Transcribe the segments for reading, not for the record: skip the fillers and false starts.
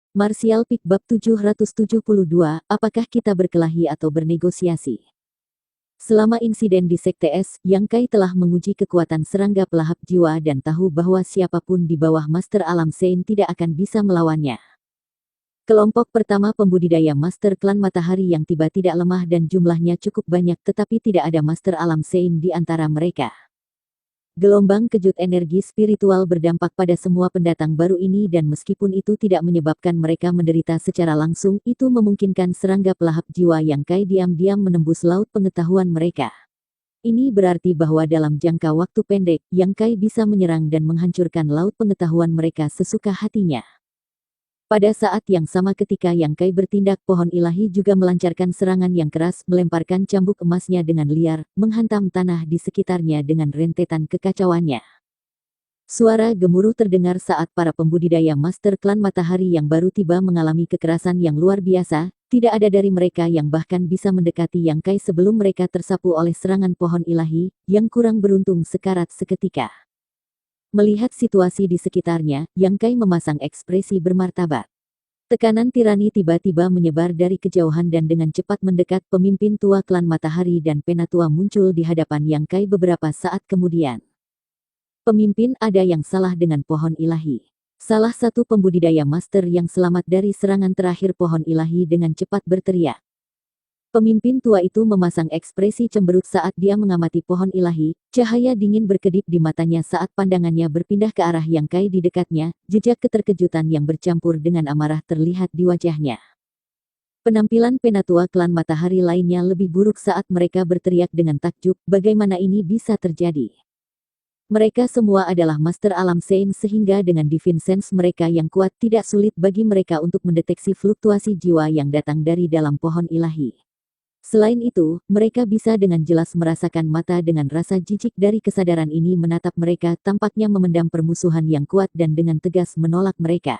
Martial Pick Bab 772, apakah kita berkelahi atau bernegosiasi? Selama insiden di Sekte S, Yang Kai telah menguji kekuatan serangga pelahap jiwa dan tahu bahwa siapapun di bawah Master Alam Sein tidak akan bisa melawannya. Kelompok pertama pembudidaya Master Klan Matahari yang tiba tidak lemah dan jumlahnya cukup banyak, tetapi tidak ada Master Alam Sein di antara mereka. Gelombang kejut energi spiritual berdampak pada semua pendatang baru ini dan meskipun itu tidak menyebabkan mereka menderita secara langsung, itu memungkinkan serangga pelahap jiwa Yang Kai diam-diam menembus laut pengetahuan mereka. Ini berarti bahwa dalam jangka waktu pendek, Yang Kai bisa menyerang dan menghancurkan laut pengetahuan mereka sesuka hatinya. Pada saat yang sama ketika Yang Kai bertindak, pohon ilahi juga melancarkan serangan yang keras, melemparkan cambuk emasnya dengan liar, menghantam tanah di sekitarnya dengan rentetan kekacauannya. Suara gemuruh terdengar saat para pembudidaya Master Klan Matahari yang baru tiba mengalami kekerasan yang luar biasa. Tidak ada dari mereka yang bahkan bisa mendekati Yang Kai sebelum mereka tersapu oleh serangan pohon ilahi, yang kurang beruntung sekarat seketika. Melihat situasi di sekitarnya, Yang Kai memasang ekspresi bermartabat. Tekanan tirani tiba-tiba menyebar dari kejauhan dan dengan cepat mendekat. Pemimpin tua klan Matahari dan Penatua muncul di hadapan Yang Kai beberapa saat kemudian. Pemimpin, ada yang salah dengan pohon ilahi. Salah satu pembudidaya master yang selamat dari serangan terakhir pohon ilahi dengan cepat berteriak. Pemimpin tua itu memasang ekspresi cemberut saat dia mengamati pohon ilahi, cahaya dingin berkedip di matanya saat pandangannya berpindah ke arah Yang Kai di dekatnya, jejak keterkejutan yang bercampur dengan amarah terlihat di wajahnya. Penampilan penatua klan Matahari lainnya lebih buruk saat mereka berteriak dengan takjub, bagaimana ini bisa terjadi? Mereka semua adalah Master Alam Sein sehingga dengan Divine Sense mereka yang kuat tidak sulit bagi mereka untuk mendeteksi fluktuasi jiwa yang datang dari dalam pohon ilahi. Selain itu, mereka bisa dengan jelas merasakan mata dengan rasa jijik dari kesadaran ini menatap mereka, tampaknya memendam permusuhan yang kuat dan dengan tegas menolak mereka.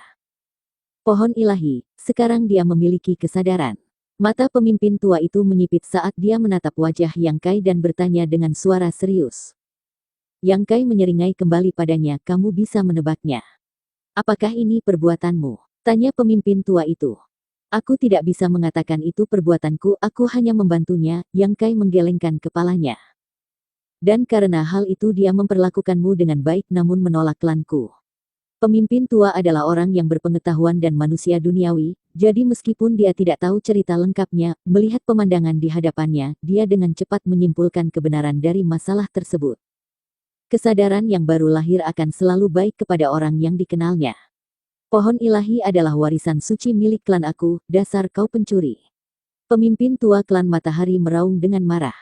Pohon ilahi, sekarang dia memiliki kesadaran. Mata pemimpin tua itu menyipit saat dia menatap wajah Yang Kai dan bertanya dengan suara serius. Yang Kai menyeringai kembali padanya, kamu bisa menebaknya. Apakah ini perbuatanmu? Tanya pemimpin tua itu. Aku tidak bisa mengatakan itu perbuatanku, aku hanya membantunya. Yang Kai menggelengkan kepalanya. Dan karena hal itu dia memperlakukanmu dengan baik namun menolak klanku. Pemimpin tua adalah orang yang berpengetahuan dan manusia duniawi, jadi meskipun dia tidak tahu cerita lengkapnya, melihat pemandangan di hadapannya, dia dengan cepat menyimpulkan kebenaran dari masalah tersebut. Kesadaran yang baru lahir akan selalu baik kepada orang yang dikenalnya. Pohon ilahi adalah warisan suci milik klan aku, dasar kau pencuri. Pemimpin tua klan Matahari meraung dengan marah.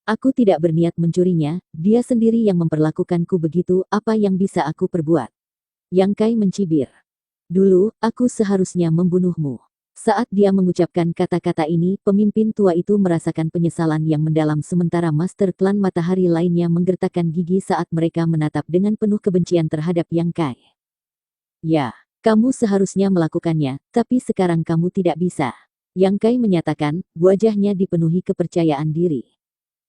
Aku tidak berniat mencurinya, dia sendiri yang memperlakukanku begitu, apa yang bisa aku perbuat? Yang Kai mencibir. Dulu, aku seharusnya membunuhmu. Saat dia mengucapkan kata-kata ini, pemimpin tua itu merasakan penyesalan yang mendalam sementara Master Klan Matahari lainnya menggertakkan gigi saat mereka menatap dengan penuh kebencian terhadap Yang Kai. Ya. Kamu seharusnya melakukannya, tapi sekarang kamu tidak bisa. Yang Kai menyatakan, wajahnya dipenuhi kepercayaan diri.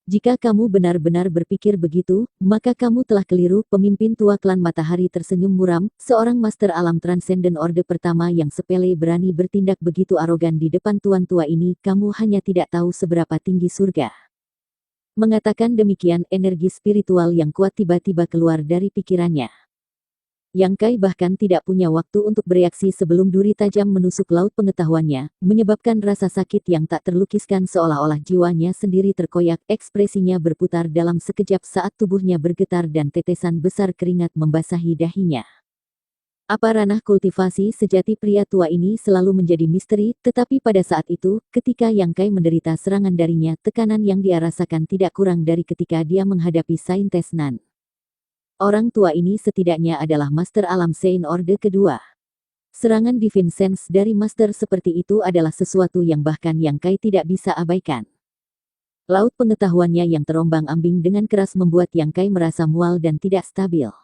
Jika kamu benar-benar berpikir begitu, maka kamu telah keliru. Pemimpin tua klan Matahari tersenyum muram, seorang Master Alam Transcendent Orde pertama yang sepele berani bertindak begitu arogan di depan tuan tua ini, kamu hanya tidak tahu seberapa tinggi surga. Mengatakan demikian, energi spiritual yang kuat tiba-tiba keluar dari pikirannya. Yang Kai bahkan tidak punya waktu untuk bereaksi sebelum duri tajam menusuk laut pengetahuannya, menyebabkan rasa sakit yang tak terlukiskan seolah-olah jiwanya sendiri terkoyak, ekspresinya berputar dalam sekejap saat tubuhnya bergetar dan tetesan besar keringat membasahi dahinya. Apa ranah kultivasi sejati pria tua ini selalu menjadi misteri, tetapi pada saat itu, ketika Yang Kai menderita serangan darinya, tekanan yang dia rasakan tidak kurang dari ketika dia menghadapi Saintes Nan. Orang tua ini setidaknya adalah Master Alam Sein Orde kedua. Serangan Divine Sense dari Master seperti itu adalah sesuatu yang bahkan Yang Kai tidak bisa abaikan. Laut pengetahuannya yang terombang-ambing dengan keras membuat Yang Kai merasa mual dan tidak stabil.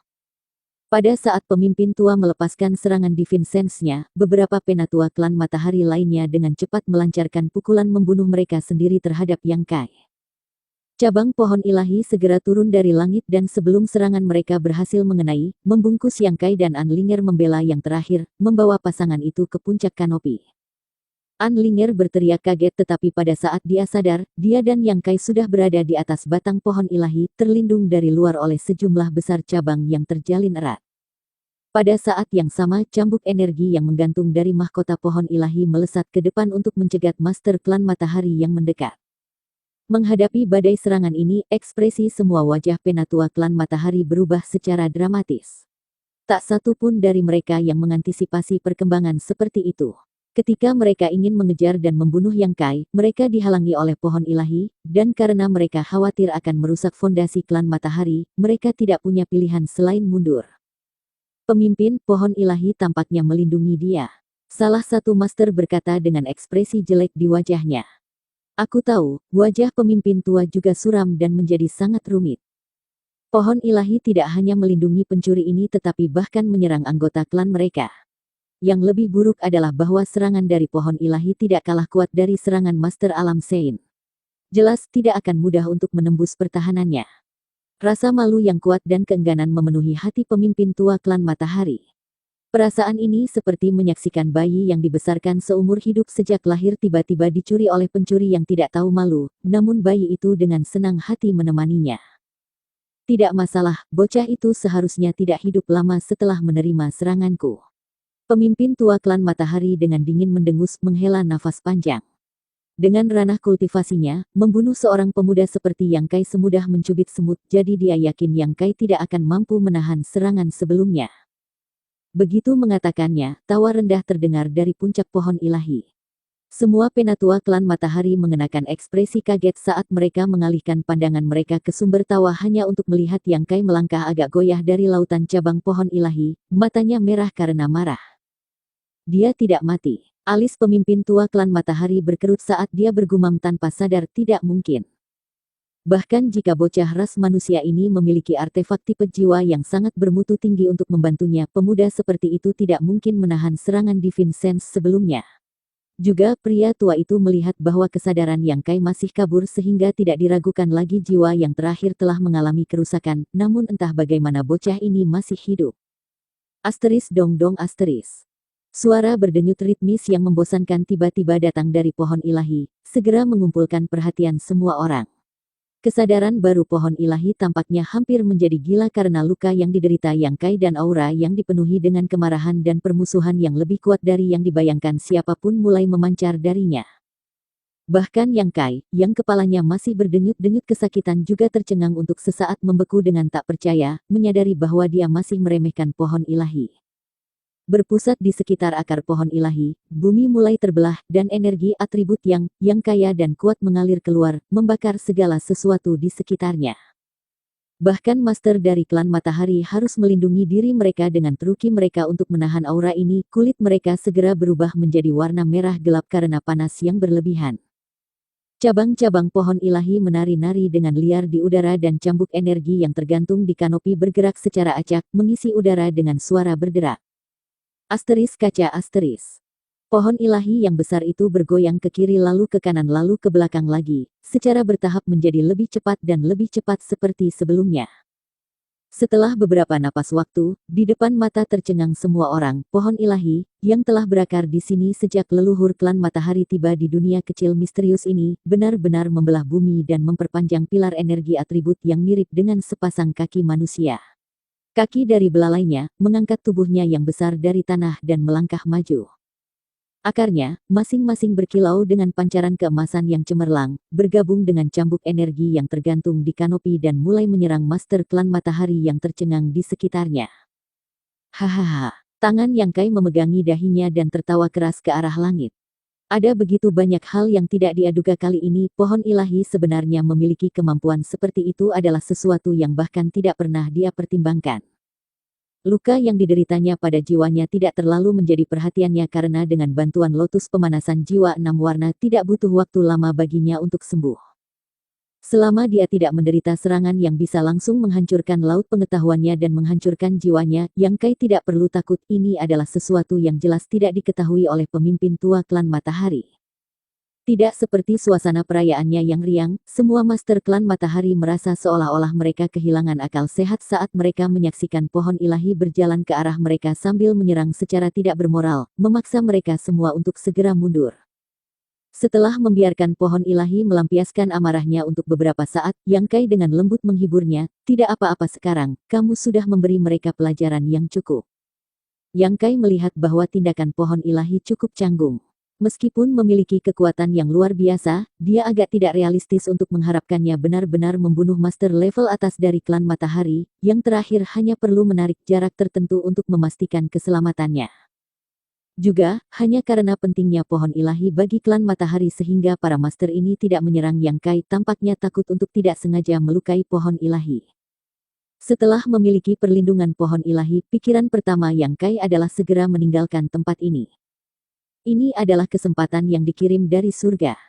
Pada saat pemimpin tua melepaskan serangan Divine Sense-nya, beberapa penatua klan Matahari lainnya dengan cepat melancarkan pukulan membunuh mereka sendiri terhadap Yang Kai. Cabang pohon ilahi segera turun dari langit dan sebelum serangan mereka berhasil mengenai, membungkus Yang Kai dan Anlinger membela yang terakhir, membawa pasangan itu ke puncak kanopi. Anlinger berteriak kaget tetapi pada saat dia sadar, dia dan Yang Kai sudah berada di atas batang pohon ilahi, terlindung dari luar oleh sejumlah besar cabang yang terjalin erat. Pada saat yang sama, cambuk energi yang menggantung dari mahkota pohon ilahi melesat ke depan untuk mencegat Master Klan Matahari yang mendekat. Menghadapi badai serangan ini, ekspresi semua wajah penatua klan Matahari berubah secara dramatis. Tak satu pun dari mereka yang mengantisipasi perkembangan seperti itu. Ketika mereka ingin mengejar dan membunuh Yang Kai, mereka dihalangi oleh pohon ilahi, dan karena mereka khawatir akan merusak fondasi klan Matahari, mereka tidak punya pilihan selain mundur. Pemimpin pohon ilahi tampaknya melindungi dia. Salah satu master berkata dengan ekspresi jelek di wajahnya. Aku tahu, wajah pemimpin tua juga suram dan menjadi sangat rumit. Pohon ilahi tidak hanya melindungi pencuri ini tetapi bahkan menyerang anggota klan mereka. Yang lebih buruk adalah bahwa serangan dari pohon ilahi tidak kalah kuat dari serangan Master Alam Sein. Jelas tidak akan mudah untuk menembus pertahanannya. Rasa malu yang kuat dan keengganan memenuhi hati pemimpin tua klan Matahari. Perasaan ini seperti menyaksikan bayi yang dibesarkan seumur hidup sejak lahir tiba-tiba dicuri oleh pencuri yang tidak tahu malu, namun bayi itu dengan senang hati menemaninya. Tidak masalah, bocah itu seharusnya tidak hidup lama setelah menerima seranganku. Pemimpin tua klan Matahari dengan dingin mendengus menghela nafas panjang. Dengan ranah kultivasinya, membunuh seorang pemuda seperti Yang Kai semudah mencubit semut, jadi dia yakin Yang Kai tidak akan mampu menahan serangan sebelumnya. Begitu mengatakannya, tawa rendah terdengar dari puncak pohon ilahi. Semua penatua klan Matahari mengenakan ekspresi kaget saat mereka mengalihkan pandangan mereka ke sumber tawa hanya untuk melihat Yang Kai melangkah agak goyah dari lautan cabang pohon ilahi, matanya merah karena marah. Dia tidak mati. Alis pemimpin tua klan Matahari berkerut saat dia bergumam tanpa sadar tidak mungkin. Bahkan jika bocah ras manusia ini memiliki artefak tipe jiwa yang sangat bermutu tinggi untuk membantunya, pemuda seperti itu tidak mungkin menahan serangan Divine Sense sebelumnya. Juga pria tua itu melihat bahwa kesadaran Yang Kai masih kabur sehingga tidak diragukan lagi jiwa yang terakhir telah mengalami kerusakan, namun entah bagaimana bocah ini masih hidup. Asteris dong dong asteris. Suara berdenyut ritmis yang membosankan tiba-tiba datang dari pohon ilahi, segera mengumpulkan perhatian semua orang. Kesadaran baru pohon ilahi tampaknya hampir menjadi gila karena luka yang diderita Yang Kai dan aura yang dipenuhi dengan kemarahan dan permusuhan yang lebih kuat dari yang dibayangkan siapapun mulai memancar darinya. Bahkan Yang Kai, yang kepalanya masih berdenyut-denyut kesakitan juga tercengang untuk sesaat membeku dengan tak percaya, menyadari bahwa dia masih meremehkan pohon ilahi. Berpusat di sekitar akar pohon ilahi, bumi mulai terbelah, dan energi atribut yang kaya dan kuat mengalir keluar, membakar segala sesuatu di sekitarnya. Bahkan master dari klan Matahari harus melindungi diri mereka dengan truki mereka untuk menahan aura ini, kulit mereka segera berubah menjadi warna merah gelap karena panas yang berlebihan. Cabang-cabang pohon ilahi menari-nari dengan liar di udara dan cambuk energi yang tergantung di kanopi bergerak secara acak, mengisi udara dengan suara berderak. Asteris kaca asteris. Pohon ilahi yang besar itu bergoyang ke kiri lalu ke kanan lalu ke belakang lagi, secara bertahap menjadi lebih cepat dan lebih cepat seperti sebelumnya. Setelah beberapa napas waktu, di depan mata tercengang semua orang, pohon ilahi, yang telah berakar di sini sejak leluhur klan Matahari tiba di dunia kecil misterius ini, benar-benar membelah bumi dan memperpanjang pilar energi atribut yang mirip dengan sepasang kaki manusia. Kaki dari belalainya, mengangkat tubuhnya yang besar dari tanah dan melangkah maju. Akarnya, masing-masing berkilau dengan pancaran keemasan yang cemerlang, bergabung dengan cambuk energi yang tergantung di kanopi dan mulai menyerang Master Klan Matahari yang tercengang di sekitarnya. Hahaha, tangan Yang Kai memegangi dahinya dan tertawa keras ke arah langit. Ada begitu banyak hal yang tidak diaduga kali ini, pohon ilahi sebenarnya memiliki kemampuan seperti itu adalah sesuatu yang bahkan tidak pernah dia pertimbangkan. Luka yang dideritanya pada jiwanya tidak terlalu menjadi perhatiannya karena dengan bantuan lotus pemanasan jiwa 6 warna tidak butuh waktu lama baginya untuk sembuh. Selama dia tidak menderita serangan yang bisa langsung menghancurkan laut pengetahuannya dan menghancurkan jiwanya, Yang Kai tidak perlu takut. Ini adalah sesuatu yang jelas tidak diketahui oleh pemimpin tua klan Matahari. Tidak seperti suasana perayaannya yang riang, semua master klan matahari merasa seolah-olah mereka kehilangan akal sehat saat mereka menyaksikan pohon ilahi berjalan ke arah mereka sambil menyerang secara tidak bermoral, memaksa mereka semua untuk segera mundur. Setelah membiarkan pohon ilahi melampiaskan amarahnya untuk beberapa saat, Yang Kai dengan lembut menghiburnya, "Tidak apa-apa sekarang, kamu sudah memberi mereka pelajaran yang cukup." Yang Kai melihat bahwa tindakan pohon ilahi cukup canggung. Meskipun memiliki kekuatan yang luar biasa, dia agak tidak realistis untuk mengharapkannya benar-benar membunuh master level atas dari klan matahari, yang terakhir hanya perlu menarik jarak tertentu untuk memastikan keselamatannya. Juga, hanya karena pentingnya pohon ilahi bagi klan matahari sehingga para master ini tidak menyerang Yang Kai tampaknya takut untuk tidak sengaja melukai pohon ilahi. Setelah memiliki perlindungan pohon ilahi, pikiran pertama Yang Kai adalah segera meninggalkan tempat ini. Ini adalah kesempatan yang dikirim dari surga.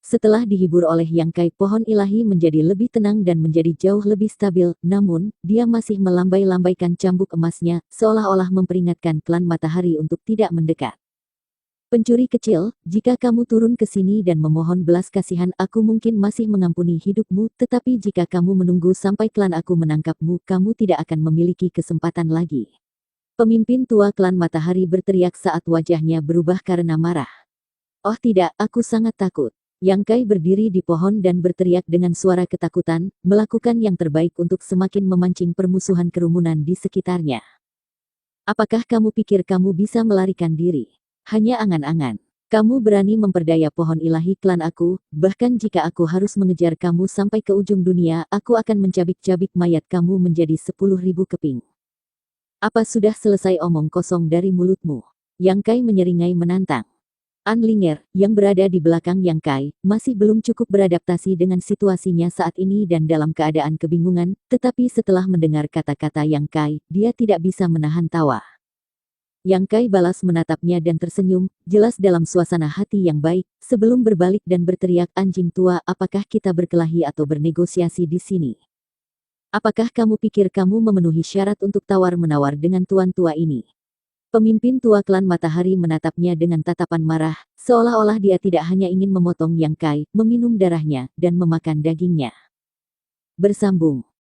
Setelah dihibur oleh Yang Kai, pohon ilahi menjadi lebih tenang dan menjadi jauh lebih stabil, namun, dia masih melambai-lambaikan cambuk emasnya, seolah-olah memperingatkan klan matahari untuk tidak mendekat. "Pencuri kecil, jika kamu turun ke sini dan memohon belas kasihan, aku mungkin masih mengampuni hidupmu, tetapi jika kamu menunggu sampai klan aku menangkapmu, kamu tidak akan memiliki kesempatan lagi." Pemimpin tua klan matahari berteriak saat wajahnya berubah karena marah. "Oh tidak, aku sangat takut." Yang Kai berdiri di pohon dan berteriak dengan suara ketakutan, melakukan yang terbaik untuk semakin memancing permusuhan kerumunan di sekitarnya. "Apakah kamu pikir kamu bisa melarikan diri? Hanya angan-angan. Kamu berani memperdaya pohon ilahi klan aku, bahkan jika aku harus mengejar kamu sampai ke ujung dunia, aku akan mencabik-cabik mayat kamu menjadi 10.000 keping. Apa sudah selesai omong kosong dari mulutmu?" Yang Kai menyeringai menantang. Anlinger, yang berada di belakang Yang Kai, masih belum cukup beradaptasi dengan situasinya saat ini dan dalam keadaan kebingungan, tetapi setelah mendengar kata-kata Yang Kai, dia tidak bisa menahan tawa. Yang Kai balas menatapnya dan tersenyum, jelas dalam suasana hati yang baik, sebelum berbalik dan berteriak, "Anjing tua, apakah kita berkelahi atau bernegosiasi di sini? Apakah kamu pikir kamu memenuhi syarat untuk tawar-menawar dengan tuan tua ini?" Pemimpin tua klan matahari menatapnya dengan tatapan marah, seolah-olah dia tidak hanya ingin memotong Yang Kai, meminum darahnya, dan memakan dagingnya. Bersambung.